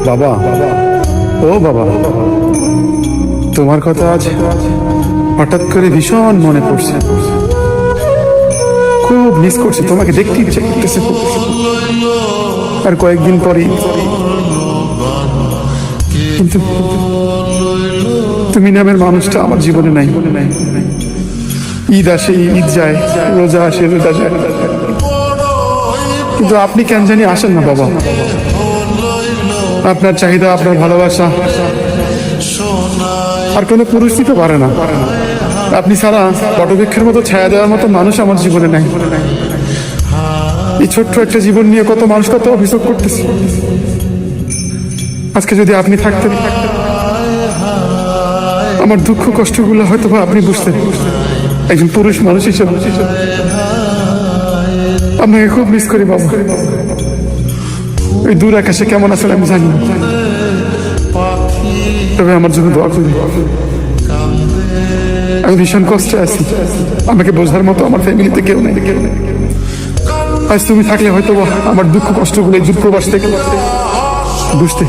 বাবা, ও বাবা, তোমার কথা আজ হঠাৎ করে ভীষণ মনে পড়ছে। খুব মিস করছি, তোমাকে দেখতে ইচ্ছে করতেছে। আর কয়েকদিন পরেই কিন্তু তুমি নামের মানুষটা আমার জীবনে নাই। ঈদ আসে, ঈদ যায়, রোজা আসে, রোজা যায়, কিন্তু আপনি কেন জানি আসেন না বাবা। আপনার চাহিদা, আপনার ভালোবাসা আর কোনো পুরুষ দিতে পারে না। আপনি ছাড়া বটবৃক্ষের মতো ছায়া দেওয়ার মতো মানুষ আমার জীবনে নাই। এই ছোট্ট একটা জীবন নিয়ে কত মানুষ কত অভিযোগ করতেছে। আজকে যদি আপনি থাকতেন, আমার দুঃখ কষ্টগুলো হয়তো বা আপনি বুঝতেন। একজন পুরুষ মানুষ হিসেবে আপনাকে খুব মিস করি বাবা। ওই দূর আকাশে কেমন আছেন আমি জানি না, তবে আমার জন্য দোয়া করি। আমি ভীষণ কষ্টে আছি, আমাকে বোঝার মতো আমার ফ্যামিলিতে কেউ নেই। আজ তুমি থাকলে হয়তো আমার দুঃখ কষ্টগুলো দূর প্রবাস থেকে বুঝতে।